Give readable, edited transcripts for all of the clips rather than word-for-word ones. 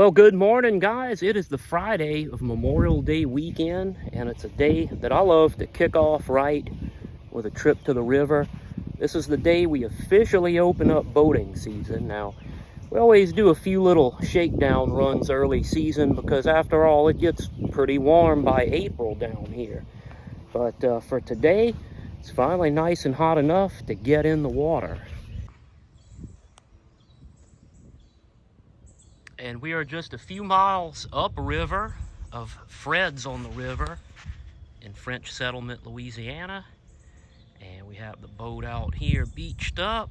Well, good morning, guys. It is the Friday of Memorial Day weekend, and it's a day that I love to kick off right with a trip to the river. This is the day we officially open up boating season. Now, we always do a few little shakedown runs early season because, after all, it gets pretty warm by April down here. But for today, it's finally nice and hot enough to get in the water. And we are just a few miles upriver of Fred's on the River in French Settlement, Louisiana. And we have the boat out here beached up.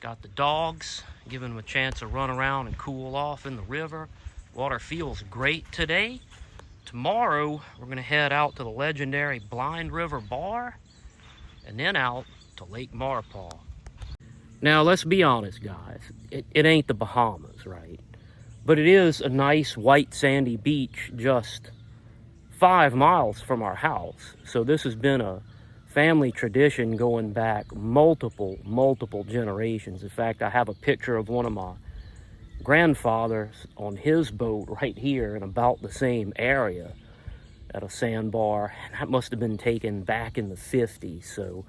Got the dogs, giving them a chance to run around and cool off in the river. Water feels great today. Tomorrow, we're gonna head out to the legendary Blind River Bar and then out to Lake Maurepas. Now, let's be honest, guys. It ain't the Bahamas, right? But it is a nice white sandy beach just 5 miles from our house. So this has been a family tradition going back multiple generations. In fact, I have a picture of one of my grandfathers on his boat right here in about the same area at a sandbar. And that must have been taken back in the 50s. So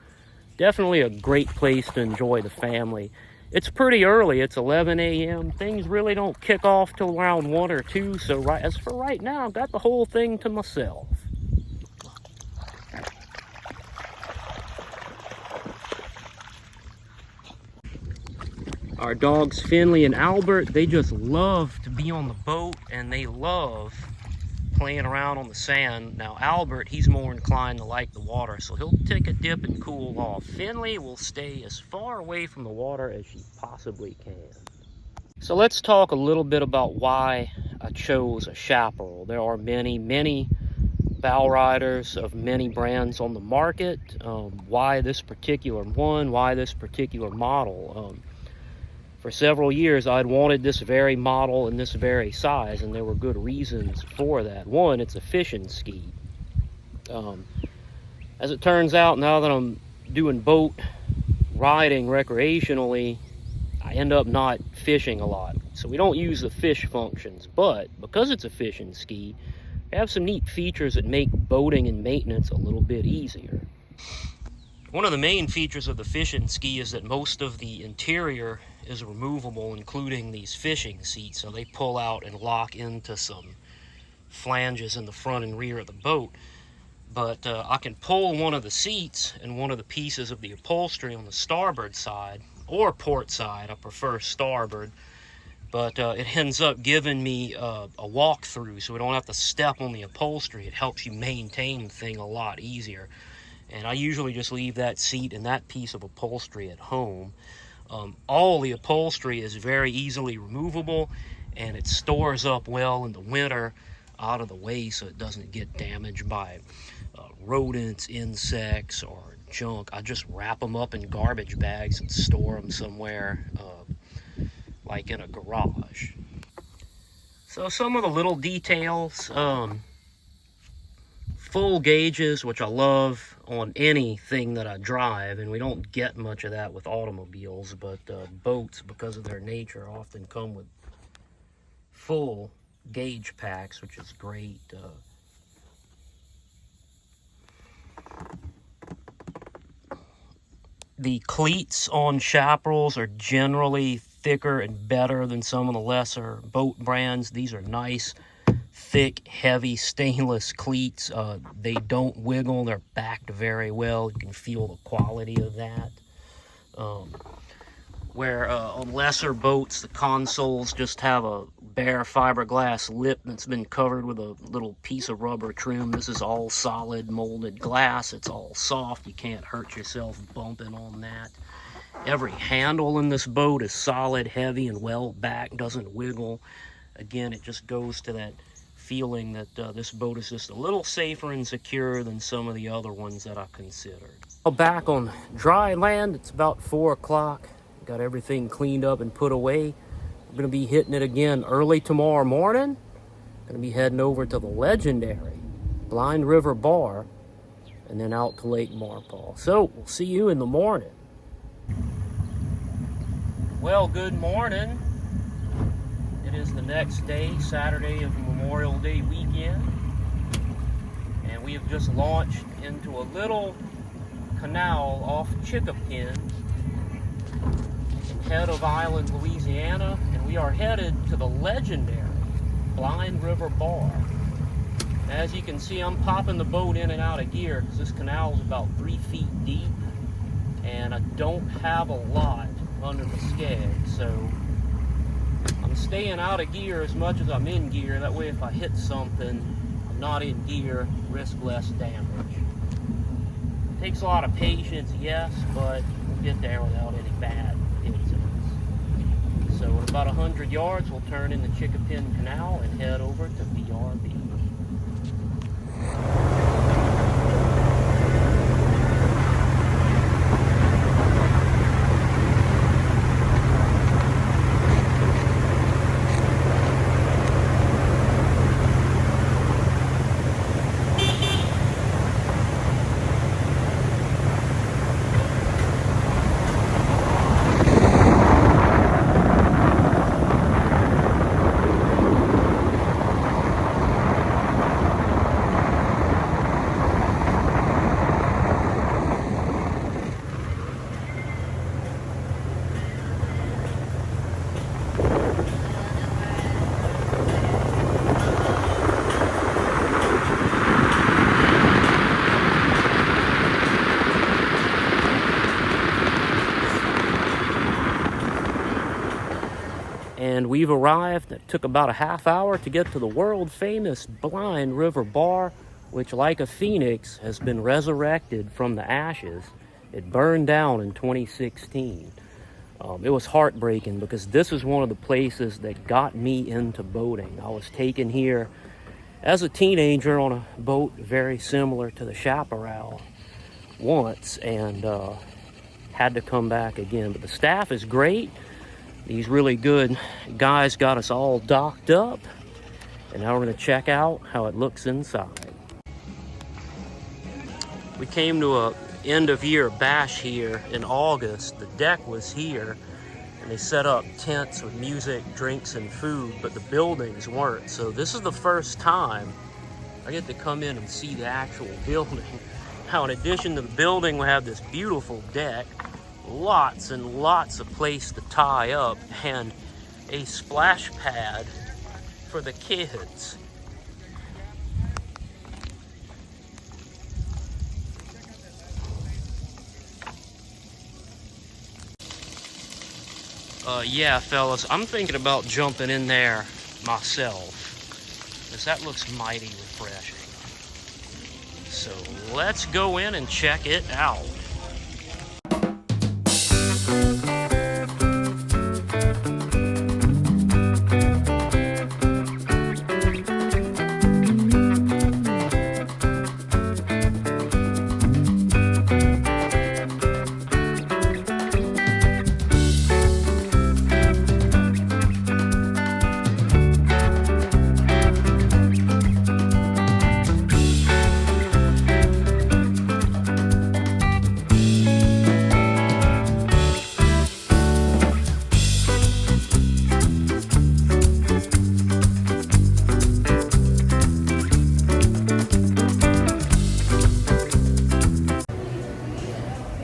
definitely a great place to enjoy the family. It's pretty early. It's 11 a.m. Things really don't kick off till around 1 or 2. So as for right now, I've got the whole thing to myself. Our dogs, Finley and Albert, they just love to be on the boat, and they love playing around on the sand. Now, Albert, he's more inclined to like the water, so he'll take a dip and cool off. Finley will stay as far away from the water as she possibly can. So let's talk a little bit about why I chose a Chaparral. There are many bow riders of many brands on the market. Why this particular one? Why this particular model? For several years, I'd wanted this very model and this very size, and there were good reasons for that. One, it's a fishing ski. As it turns out, now that I'm doing boat riding recreationally, I end up not fishing a lot. So we don't use the fish functions, but because it's a fishing ski, we have some neat features that make boating and maintenance a little bit easier. One of the main features of the fishing ski is that most of the interior is removable, including these fishing seats, so they pull out and lock into some flanges in the front and rear of the boat. But I can pull one of the seats and one of the pieces of the upholstery on the starboard side, or port side. I prefer starboard, but it ends up giving me a walkthrough, so we don't have to step on the upholstery. It helps you maintain the thing a lot easier. And I usually just leave that seat and that piece of upholstery at home. All the upholstery is very easily removable, and it stores up well in the winter out of the way so it doesn't get damaged by rodents, insects, or junk. I just wrap them up in garbage bags and store them somewhere, like in a garage. So some of the little details, full gauges, which I love on anything that I drive, and we don't get much of that with automobiles, but boats, because of their nature, often come with full gauge packs, which is great. The cleats on Chaparrals are generally thicker and better than some of the lesser boat brands. These are nice, thick, heavy stainless cleats. They don't wiggle. They're backed very well. You can feel the quality of that. Where on lesser boats, the consoles just have a bare fiberglass lip that's been covered with a little piece of rubber trim. This is all solid molded glass. It's all soft. You can't hurt yourself bumping on that. Every handle in this boat is solid, heavy, and well backed, doesn't wiggle. Again, it just goes to that feeling that this boat is just a little safer and secure than some of the other ones that I considered. Back on dry land, it's about 4 o'clock. Got everything cleaned up and put away. We're going to be hitting it again early tomorrow morning. Going to be heading over to the legendary Blind River Bar and then out to Lake Maurepas. So we'll see you in the morning. Well, good morning. It is the next day, Saturday of Memorial Day weekend, and we have just launched into a little canal off Chickapin in head of Island, Louisiana, and we are headed to the legendary Blind River Bar. As you can see, I'm popping the boat in and out of gear because this canal is about 3 feet deep, and I don't have a lot under the skeg, so I'm staying out of gear as much as I'm in gear. That way if I hit something, I'm not in gear, risk less damage. It takes a lot of patience, yes, but we'll get there without any bad incidents. So in about 100 yards, we'll turn in the Chickapin Canal and head over to BRB. And we've arrived. It took about a half hour to get to the world famous Blind River Bar, which, like a phoenix, has been resurrected from the ashes. It burned down in 2016. It was heartbreaking because this is one of the places that got me into boating. I was taken here as a teenager on a boat very similar to the Chaparral once, and had to come back again. But the staff is great. These really good guys got us all docked up, and now we're going to check out how it looks inside. We came to a end of year bash here in August. The deck was here, and they set up tents with music, drinks, and food, but the buildings weren't. So this is the first time I get to come in and see the actual building. Now, in addition to the building, we have this beautiful deck, lots and lots of place to tie up, and a splash pad for the kids. Yeah, fellas, I'm thinking about jumping in there myself, because that looks mighty refreshing. So let's go in and check it out.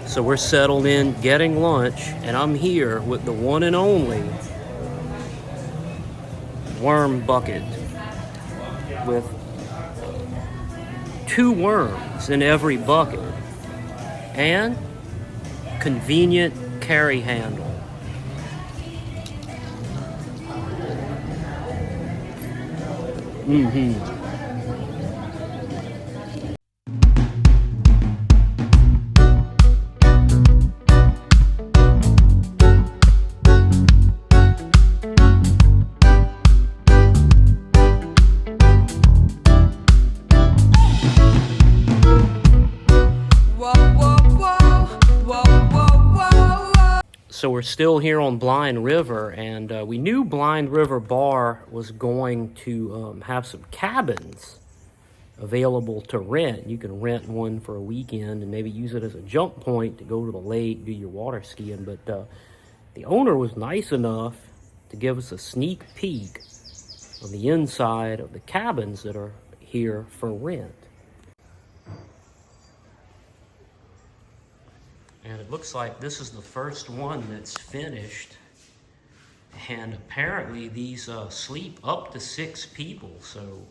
So we're settled in, getting lunch, and I'm here with the one and only worm bucket with 2 worms in every bucket and convenient carry handle. So we're still here on Blind River, and we knew Blind River Bar was going to have some cabins available to rent. You can rent one for a weekend and maybe use it as a jump point to go to the lake, do your water skiing. But the owner was nice enough to give us a sneak peek on the inside of the cabins that are here for rent. And it looks like this is the first one that's finished. And apparently these sleep up to 6 people, so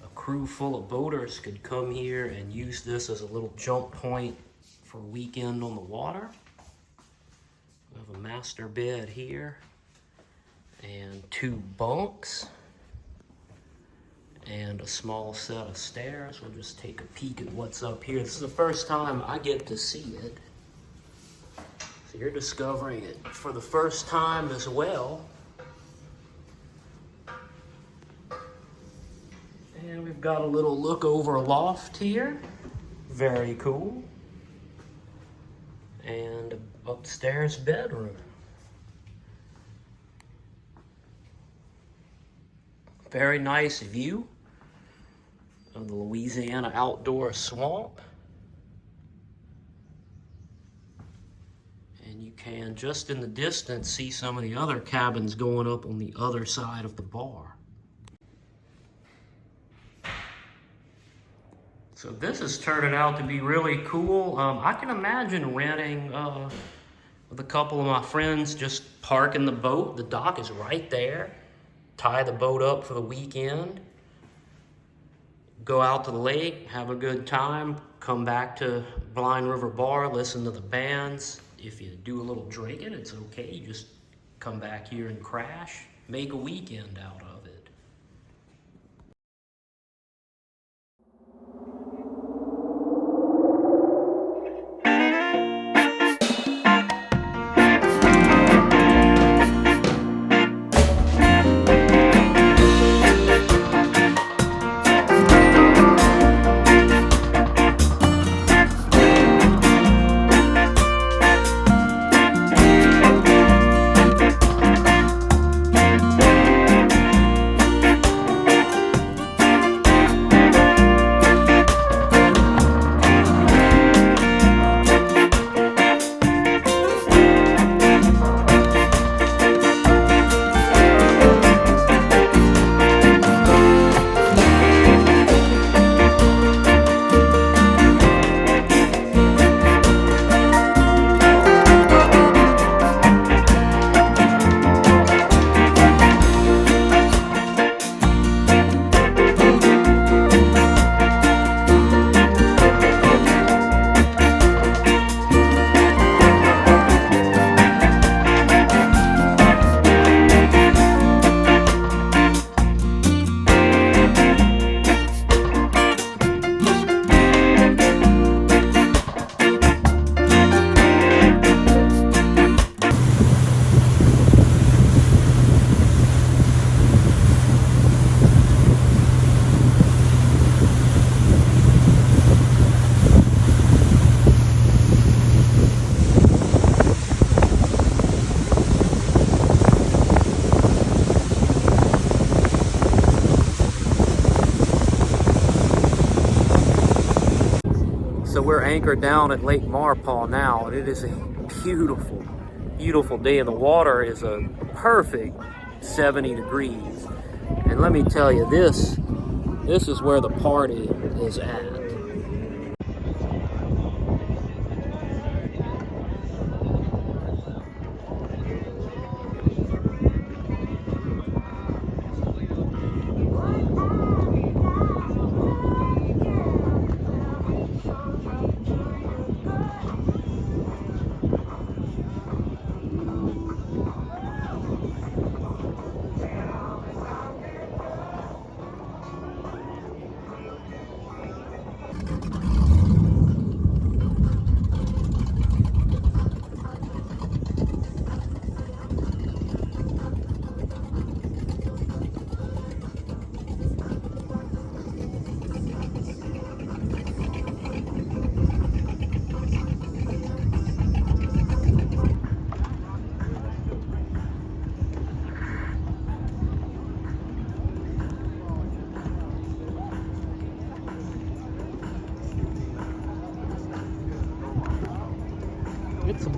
a crew full of boaters could come here and use this as a little jump point for a weekend on the water. We have a master bed here and 2 bunks and a small set of stairs. We'll just take a peek at what's up here. This is the first time I get to see it. So you're discovering it for the first time as well. And we've got a little look over loft here. Very cool. And an upstairs bedroom. Very nice view of the Louisiana outdoor swamp. And you can, just in the distance, see some of the other cabins going up on the other side of the bar. So this is turning out to be really cool. I can imagine renting with a couple of my friends, just parking the boat. The dock is right there. Tie the boat up for the weekend. Go out to the lake, have a good time, come back to Blind River Bar, listen to the bands. If you do a little drinking, it's okay. You just come back here and crash. Make a weekend out of it. So we're anchored down at Lake Maurepas now, and it is a beautiful, beautiful day, and the water is a perfect 70 degrees. And let me tell you, this is where the party is at.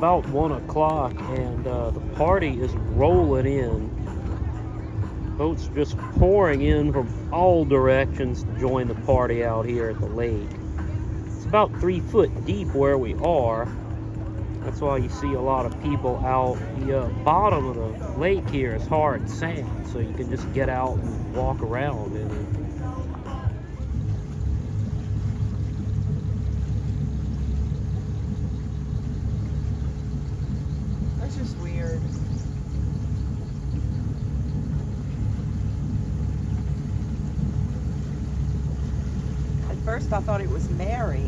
about 1 o'clock, and the party is rolling in. Boats just pouring in from all directions to join the party out here at the lake. It's about 3 foot deep where we are. That's why you see a lot of people out. The bottom of the lake here is hard sand, so you can just get out and walk around in it. That's just weird. At first I thought it was Mary,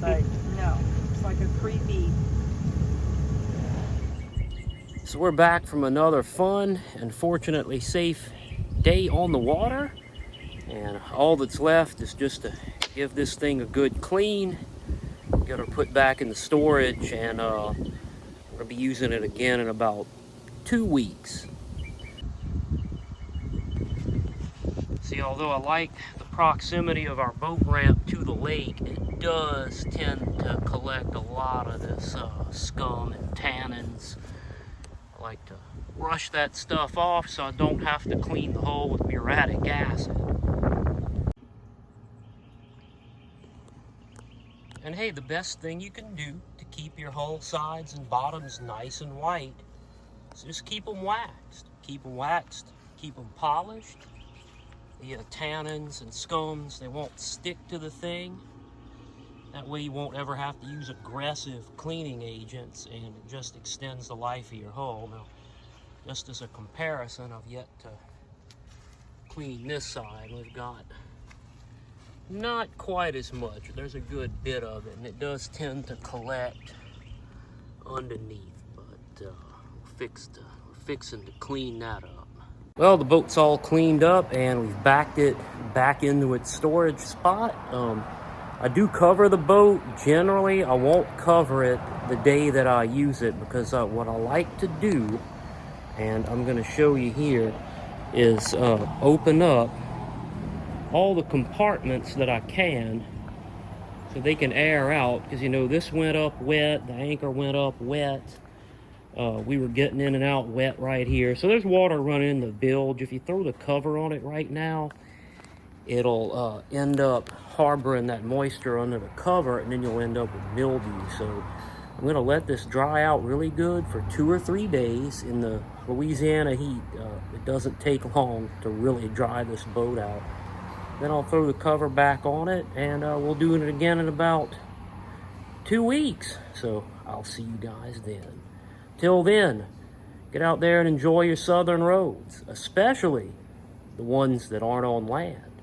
but no, it's like a creepy. So we're back from another fun and fortunately safe day on the water, and all that's left is just to give this thing a good clean, get her put back in the storage, and we're gonna be using it again in about 2 weeks. See, although I like the proximity of our boat ramp to the lake, it does tend to collect a lot of this scum and tannins. I like to brush that stuff off so I don't have to clean the hull with muriatic acid. And hey, the best thing you can do to keep your hull sides and bottoms nice and white is just keep them waxed. Keep them waxed, keep them polished. The tannins and scums, they won't stick to the thing. That way you won't ever have to use aggressive cleaning agents, and it just extends the life of your hull. Now, just as a comparison, I've yet to clean this side. We've got not quite as much. There's a good bit of it, and it does tend to collect underneath, but we're fixing to clean that up. Well, the boat's all cleaned up, and we've backed it back into its storage spot. I do cover the boat. Generally, I won't cover it the day that I use it, because what I like to do, and I'm going to show you here, is open up all the compartments that I can so they can air out, because you know this went up wet, the anchor went up wet, we were getting in and out wet right here, so there's water running in the bilge. If you throw the cover on it right now, it'll end up harboring that moisture under the cover, and then you'll end up with mildew. So I'm going to let this dry out really good for 2 or 3 days. In the Louisiana heat, it doesn't take long to really dry this boat out. Then I'll throw the cover back on it, and we'll do it again in about 2 weeks. So I'll see you guys then. Till then, get out there and enjoy your southern roads, especially the ones that aren't on land.